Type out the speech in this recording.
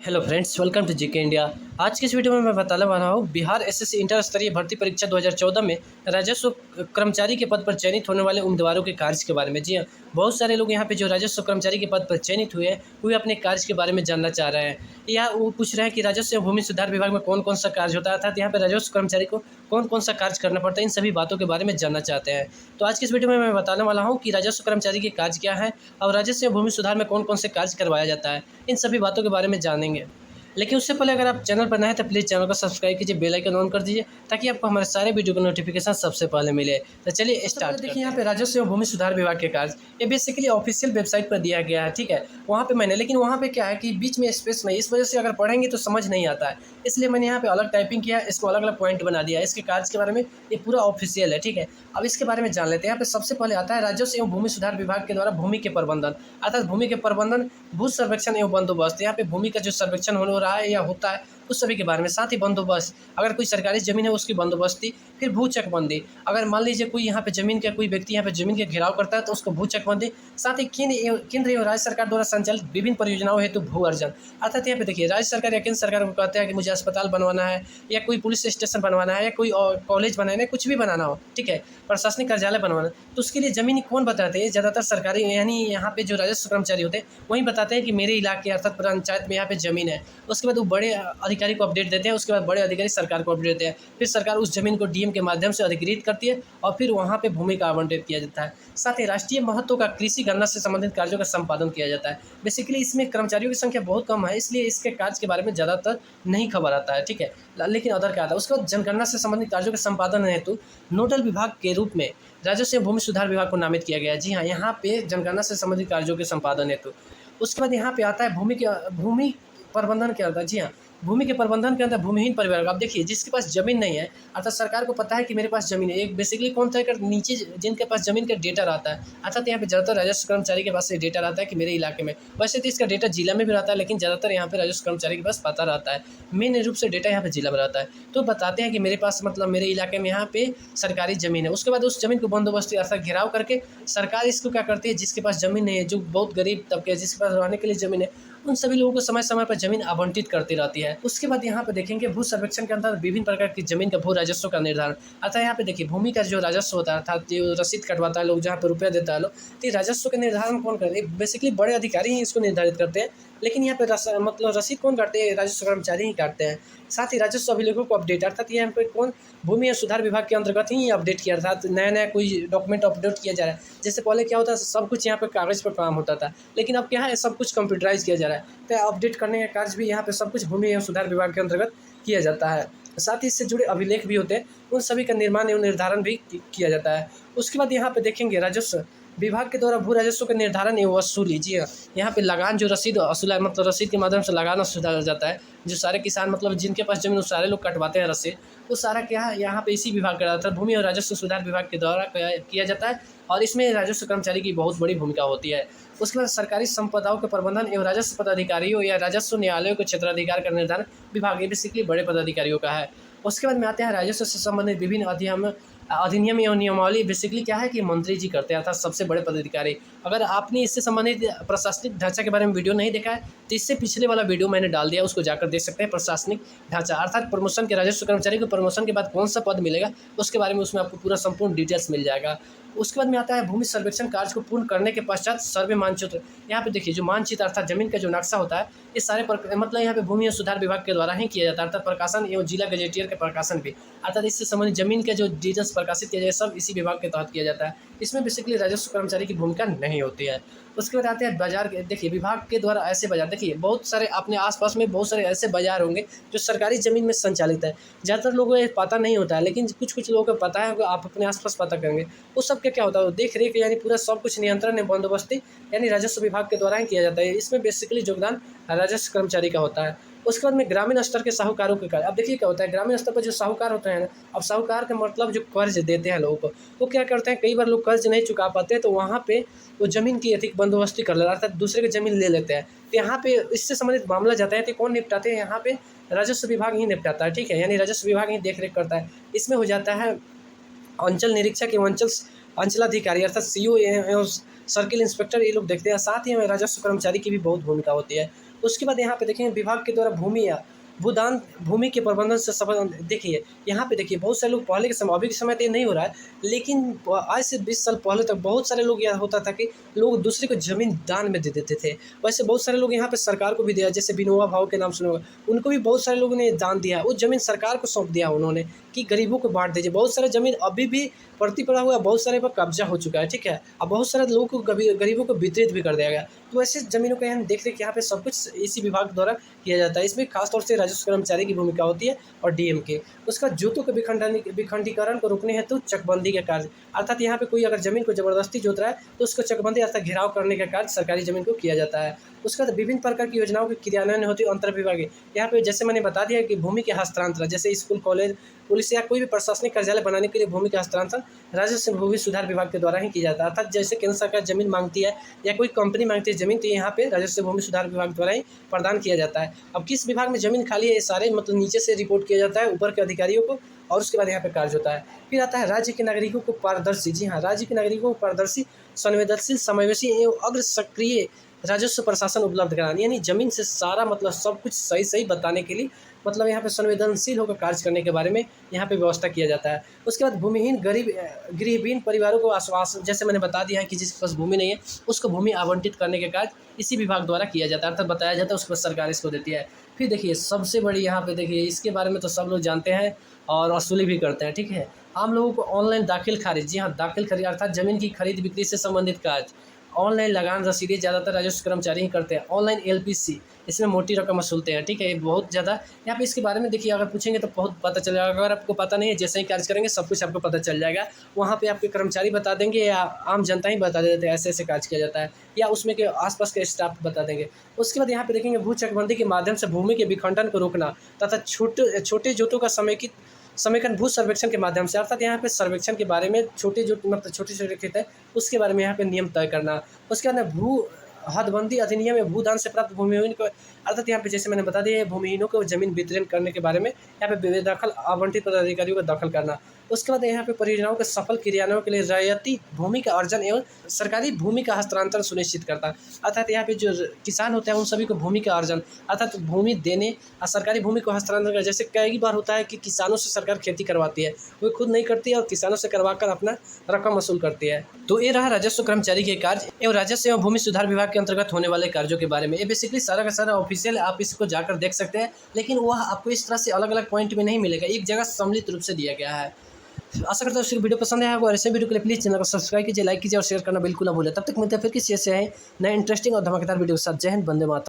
Hello friends, welcome to GK India. आज की इस वीडियो में मैं बताने वाला हूँ बिहार एसएससी इंटर स्तरीय भर्ती परीक्षा 2014 में राजस्व कर्मचारी के पद पर चयनित होने वाले उम्मीदवारों के कार्य के बारे में। जी हाँ, बहुत सारे लोग यहाँ पे जो राजस्व कर्मचारी के पद पर चयनित हुए हैं वे अपने कार्य के बारे में जानना चाह रहे हैं। या वो पूछ रहे हैं कि राजस्व एवं भूमि सुधार विभाग में कौन कौन सा कार्य होता है, अर्थात यहाँ पे राजस्व कर्मचारी को कौन कौन सा कार्य करना पड़ता है, इन सभी बातों के बारे में जानना चाहते हैं। तो आज की इस वीडियो में मैं बताने वाला हूँ कि राजस्व कर्मचारी के कार्य क्या है और राजस्व एवं भूमि सुधार में कौन कौन से कार्य करवाया जाता है, इन सभी बातों के बारे में जानेंगे। लेकिन उससे पहले अगर आप चैनल पर नए हैं तो प्लीज़ चैनल को सब्सक्राइब कीजिए, बेल आइकन ऑन कर दीजिए ताकि आपको हमारे सारे वीडियो का नोटिफिकेशन सबसे पहले मिले। तो चलिए स्टार्ट देखिए। यहाँ पे राजस्व एवं भूमि सुधार विभाग के कार्य ये बेसिकली ऑफिशियल वेबसाइट पर दिया गया है, ठीक है। वहाँ पे मैंने, लेकिन वहाँ पे क्या है कि बीच में स्पेस नहीं, इस वजह से अगर पढ़ेंगे तो समझ नहीं आता है, इसलिए मैंने यहाँ पे अलग टाइपिंग किया है, इसको अलग अलग पॉइंट बना दिया है। इसके कार्य के बारे में ये पूरा ऑफिशियल है, ठीक है। अब इसके बारे में जान लेते हैं। यहाँ पे सबसे पहले आता है राजस्व एवं भूमि सुधार विभाग के द्वारा भूमि के प्रबंधन, अर्थात भूमि के प्रबंधन, भू सर्वेक्षण एवं बंदोबस्त। यहाँ पे भूमि का जो सर्वेक्षण हो रहा है या होता है उस सभी के बारे में, साथ ही बंदोबस्त, अगर कोई सरकारी ज़मीन है उसकी बंदोबस्ती, फिर भू चकबंदी। अगर मान लीजिए कोई यहाँ पे ज़मीन का कोई व्यक्ति यहाँ पे ज़मीन के घेराव करता है तो उसको भू चकबंदी। साथ ही केंद्र एवं राज्य सरकार द्वारा संचालित विभिन्न परियोजनाओं हेतु भू अर्जन, अर्थात यहाँ पे देखिए राज्य सरकार या केंद्र सरकार को कहते हैं कि मुझे अस्पताल बनवाना है या कोई पुलिस स्टेशन बनवाना है या कोई कॉलेज बनाना है, कुछ भी बनाना हो, ठीक है, प्रशासनिक कार्यालय बनवाना, तो उसके लिए ज़मीन कौन बताते हैं? ज़्यादातर सरकारी, यानी यहाँ पे जो राजस्व कर्मचारी होते हैं वही बताते हैं कि मेरे इलाके अर्थात पंचायत में यहाँ पे ज़मीन है। उसके बाद वो बड़े अधिकारी को अपडेट देते हैं, उसके बाद बड़े अधिकारी सरकार को अपडेट देते हैं, फिर सरकार उस जमीन को डीएम के माध्यम से अधिकृत करती है और फिर वहाँ पे भूमि का आवंटित किया जाता है। साथ ही राष्ट्रीय महत्व का कृषि गणना से संबंधित कार्यों का संपादन किया जाता है। बेसिकली इसमें कर्मचारियों की संख्या बहुत कम है, इसलिए इसके कार्य के बारे में ज़्यादातर नहीं खबर आता है, ठीक है। लेकिन अदर क्या आता है, उसके बाद जनगणना से संबंधित कार्यों के संपादन हेतु नोडल विभाग के रूप में राजस्व एवं भूमि सुधार विभाग को नामित किया गया है। जी हाँ, यहाँ पे जनगणना से संबंधित कार्यों के संपादन हेतु। उसके बाद यहाँ पे आता है भूमि प्रबंधन क्या होता है। जी हाँ, भूमि के प्रबंधन के अंदर भूमिहीन परिवार, आप देखिए जिसके पास जमीन नहीं है, अर्थात सरकार को पता है कि मेरे पास जमीन है, एक बेसिकली कौन तय कर नीचे जिनके पास जमीन का डेटा रहता है, अर्थात यहाँ पे ज़्यादातर राजस्व कर्मचारी के पास ये डेटा रहता है कि मेरे इलाके में, वैसे तो इसका डेटा जिला में भी रहता है लेकिन ज़्यादातर यहाँ पे राजस्व कर्मचारी के पास पता रहता है, मेन रूप से डेटा यहाँ पे जिला में रहता है। तो बताते हैं कि मेरे पास मतलब मेरे इलाके में यहाँ पे सरकारी ज़मीन है। उसके बाद उस जमीन को बंदोबस्ती अर्थात घेराव करके सरकार इसको क्या करती है, जिसके पास ज़मीन नहीं है, जो बहुत गरीब तबके है, जिसके पास रहने के लिए ज़मीन है, उन सभी लोगों को समय समय पर जमीन आवंटित करती रहती है। उसके बाद यहाँ पे देखेंगे भू सर्वेक्षण के अंदर विभिन्न प्रकार की जमीन का भू राजस्व का निर्धारण, अर्थात यहाँ पे देखिए भूमि का जो राजस्व होता है, अर्थात जो रसीद कटवाता है लोग, जहाँ पे रुपया देता है लोग, तो राजस्व का निर्धारण कौन करते हैं? बेसिकली बड़े अधिकारी ही इसको निर्धारित करते हैं, लेकिन यहाँ पे मतलब रसीद कौन काटते हैं? राजस्व कर्मचारी ही काटते हैं। साथ ही राजस्व अभिलेखों को अपडेट, अर्थात यहाँ पे कौन, भूमि और सुधार विभाग के अंतर्गत ही अपडेट किया, अर्थात नया नया कोई डॉक्यूमेंट अपडेट किया जा रहा है। जैसे पहले क्या होता है, सब कुछ यहाँ पे कागज़ पर काम होता था, लेकिन अब क्या है, सब कुछ कंप्यूटराइज किया जा रहा है, तो अपडेट करने का कार्य भी यहाँ पे सब कुछ भूमि एवं सुधार विभाग के अंतर्गत किया जाता है। साथ ही इससे जुड़े अभिलेख भी होते हैं, उन सभी का निर्माण एवं निर्धारण भी किया जाता है। उसके बाद यहाँ पे देखेंगे राजस्व विभाग के द्वारा भू राजस्व के निर्धारण एवं वसूली। जी हाँ, यहाँ पे लगान जो रसीद वसूला, मतलब रसीद के माध्यम से लगान वसूला जाता है। जो सारे किसान मतलब जिनके पास जमीन, वो सारे लोग कटवाते हैं रसीद, वो सारा क्या है यहाँ पे इसी विभाग का रहता है, भूमि और राजस्व सुधार विभाग के द्वारा किया जाता है, और इसमें राजस्व कर्मचारी की बहुत बड़ी भूमिका होती है। उसके बाद सरकारी संपदाओं के प्रबंधन एवं राजस्व पदाधिकारियों या राजस्व न्यायालयों के क्षेत्राधिकार का निर्धारण विभाग, ये बेसिकली बड़े पदाधिकारियों का है। उसके बाद में आते हैं राजस्व से संबंधित विभिन्न अधिनियम एवं नियमावली, बेसिकली क्या है कि मंत्री जी करते हैं, अर्थात सबसे बड़े पदाधिकारी। अगर आपने इससे संबंधित प्रशासनिक ढांचा के बारे में वीडियो नहीं देखा है तो इससे पिछले वाला वीडियो मैंने डाल दिया, उसको जाकर देख सकते हैं। प्रशासनिक ढांचा अर्थात प्रमोशन के, राजस्व कर्मचारी को प्रमोशन के बाद कौन सा पद मिलेगा उसके बारे में उसमें आपको पूरा संपूर्ण डिटेल्स मिल जाएगा। उसके बाद में आता है भूमि सर्वेक्षण कार्य को पूर्ण करने के पश्चात सर्वे मानचित्र। यहाँ पे देखिए जो मानचित्र अर्थात जमीन का जो नक्शा होता है, ये सारे मतलब यहाँ पे भूमि और सुधार विभाग के द्वारा ही किया जाता है, अर्थात प्रकाशन एवं जिला गजेटियर के प्रकाशन भी, अर्थात इससे संबंधित जमीन के जो डिटेल्स प्रकाशित किया जाए सब इसी विभाग के तहत किया जाता है। इसमें बेसिकली राजस्व कर्मचारी की भूमिका नहीं होती है। उसके बाद आते हैं बाजार के, देखिए विभाग के द्वारा ऐसे बाजार, देखिए बहुत सारे अपने आसपास में बहुत सारे ऐसे बाजार होंगे जो सरकारी ज़मीन में संचालित है, ज़्यादातर लोगों को ये पता नहीं होता है, लेकिन कुछ लोगों को पता है, आप अपने आसपास पता करेंगे। उस सब क्या होता है, देख रेख यानी पूरा सब कुछ नियंत्रण एवं बंदोबस्ती यानी राजस्व विभाग के द्वारा ही किया जाता है। इसमें बेसिकली योगदान राजस्व कर्मचारी का होता है। उसके बाद में ग्रामीण स्तर के साहूकारों के कार्य, अब देखिए क्या होता है, ग्रामीण स्तर पर जो साहूकार होते हैं ना, अब साहूकार का मतलब जो कर्ज देते हैं लोगों को, वो क्या करते हैं, कई बार लोग कर्ज नहीं चुका पाते तो वहाँ पे वो ज़मीन की अधिक बंदोबस्ती कर लेते हैं, अर्थात दूसरे की ज़मीन ले लेते हैं। तो यहाँ पे इससे संबंधित मामला जाता है तो कौन निपटाते हैं, यहाँ पे राजस्व विभाग ही निपटाता है, ठीक है, यानी राजस्व विभाग ही देख रेख करता है। इसमें हो जाता है अंचल निरीक्षक एवं अंचलाधिकारी अर्थात सीओ एवं सर्किल इंस्पेक्टर, ये लोग देखते हैं। साथ ही में राजस्व कर्मचारी की भी बहुत भूमिका होती है। उसके बाद यहाँ पे देखेंगे विभाग के द्वारा भूमि या भूदान भूमि के प्रबंधन से संबंध देखिए यहाँ पे देखिए बहुत सारे लोग पहले के समय, अभी के समय तो ये नहीं हो रहा है, लेकिन आज से 20 साल पहले तक बहुत सारे लोग यह होता था कि लोग दूसरे को जमीन दान में दे देते थे। वैसे बहुत सारे लोग यहाँ पे सरकार को भी दिया, जैसे विनोबा भावे के नाम सुने होगा, उनको भी बहुत सारे लोगों ने दान दिया, वो जमीन सरकार को सौंप दिया उन्होंने कि गरीबों को बांट दीजिए। बहुत सारा जमीन अभी भी पड़ती पड़ा हुआ है, बहुत सारे पर कब्जा हो चुका है, ठीक है। अब बहुत सारे लोगों को गरीबों को वितरित भी कर दिया गया। तो ऐसे जमीनों का यहाँ देख रेख यहाँ पे सब कुछ इसी विभाग द्वारा किया जाता है। इसमें खासतौर से राजस्व कर्मचारी की भूमिका होती है और डीएम के। उसका जोतों के विखंडीकरण को रोकने हेतु चकबंदी का कार्य, अर्थात यहाँ पे कोई अगर जमीन को जबरदस्ती जोत रहा है तो उसको चकबंदी अर्थात घेराव करने का कार्य सरकारी जमीन को किया जाता है। उसका विभिन्न प्रकार की योजनाओं के क्रियान्वयन होती है अंतर्विभागीय। यहाँ पे जैसे मैंने बता दिया कि भूमि के हस्तांतरण, जैसे स्कूल, कॉलेज, पुलिस या कोई भी प्रशासनिक कार्यालय बनाने के लिए भूमि का हस्तांतरण राजस्व भूमि सुधार विभाग के द्वारा ही किया जाता है। अर्थात जैसे केंद्र सरकार जमीन मांगती है या कोई कंपनी मांगती है जमीन, तो यहाँ पे राजस्व भूमि सुधार विभाग द्वारा ही प्रदान किया जाता है। अब किस विभाग में जमीन खाली है, ये सारे मतलब नीचे से रिपोर्ट किया जाता है ऊपर के अधिकारियों को, और उसके बाद यहाँ पे कार्य होता है। फिर आता है राज्य के नागरिकों को पारदर्शी, जी हाँ, राज्य के नागरिकों को पारदर्शी, संवेदनशील, समावेशी एवं अग्र सक्रिय राजस्व प्रशासन उपलब्ध कराना, यानी जमीन से सारा मतलब सब कुछ सही सही बताने के लिए, मतलब यहाँ पे संवेदनशील होकर कार्य करने के बारे में यहाँ पे व्यवस्था किया जाता है। उसके बाद भूमिहीन गृहहीन परिवारों को आश्वासन, जैसे मैंने बता दिया है कि जिसके पास भूमि नहीं है उसको भूमि आवंटित करने के कार्य इसी विभाग द्वारा किया जाता है, अर्थात बताया जाता है, उसके बाद सरकार इसको देती है। फिर देखिए सबसे बड़ी यहाँ पे देखिए, इसके बारे में तो सब लोग जानते हैं और वसूली भी करते हैं, ठीक है। आम लोगों को ऑनलाइन दाखिल खारिज, जी हाँ, दाखिल खारिज अर्थात जमीन की खरीद बिक्री से संबंधित कार्य, ऑनलाइन लगान रसीदें ज़्यादातर राजस्व कर्मचारी ही करते हैं। ऑनलाइन एलपीसी, इसमें मोटी रकम वसूलते हैं, ठीक है। ये बहुत ज़्यादा यहाँ पे इसके बारे में देखिए, अगर पूछेंगे तो बहुत पता चल जाएगा। अगर आपको पता नहीं है, जैसे ही कार्य करेंगे सब कुछ आपको पता चल जाएगा। वहाँ पे आपके कर्मचारी बता देंगे या आम जनता ही बता देते हैं ऐसे ऐसे कार्य किया जाता है, या उसमें के आसपास के स्टाफ बता देंगे। उसके बाद यहाँ पे देखेंगे भू चकबंदी के माध्यम से भूमि के विखंडन को रोकना तथा छोटे जोतों का समेकन भू सर्वेक्षण के माध्यम से, अर्थात यहाँ पे सर्वेक्षण के बारे में छोटे छोटे खेत है उसके बारे में यहाँ पे नियम तय करना। उसके बाद भू हदबंदी अधिनियम में भूदान से प्राप्त भूमिहीन को, अर्थात यहाँ पे जैसे मैंने बता दिया भूमिहीनों को जमीन वितरण करने के बारे में यहाँ पे बेदखल आवंटित पदाधिकारियों को दखल करना। उसके बाद यहाँ पे परियोजनाओं के सफल क्रियान्वयन के लिए रैयती भूमि का अर्जन एवं सरकारी भूमि का हस्तांतरण सुनिश्चित करता है। अर्थात यहाँ पे जो किसान होते हैं उन सभी को भूमि का अर्जन, अर्थात भूमि देने और सरकारी भूमि को हस्तांतरण कर, जैसे कई बार होता है कि किसानों से सरकार खेती करवाती है, वो खुद नहीं करती है और किसानों से करवा कर अपना रकम वसूल करती है। तो ये रहा राजस्व कर्मचारी के कार्य एवं राजस्व एवं भूमि सुधार विभाग के अंतर्गत होने वाले कार्यों के बारे में। ये बेसिकली सारा का सारा ऑफिशियल, आप इसको जाकर देख सकते हैं, लेकिन वह आपको इस तरह से अलग अलग पॉइंट में नहीं मिलेगा, एक जगह सम्मिलित रूप से दिया गया है। आशा करता हूँ वीडियो पसंद आया होगा, और ऐसे वीडियो के लिए प्लीज़ चैनल को सब्सक्राइब कीजिए, लाइक कीजिए और शेयर करना बिल्कुल ना भूलें। तब तक मिलते हैं फिर किसी ऐसे हैं नए इंटरेस्टिंग और धमाकेदार वीडियो के साथ। जय हिंद, वंदे मातरम।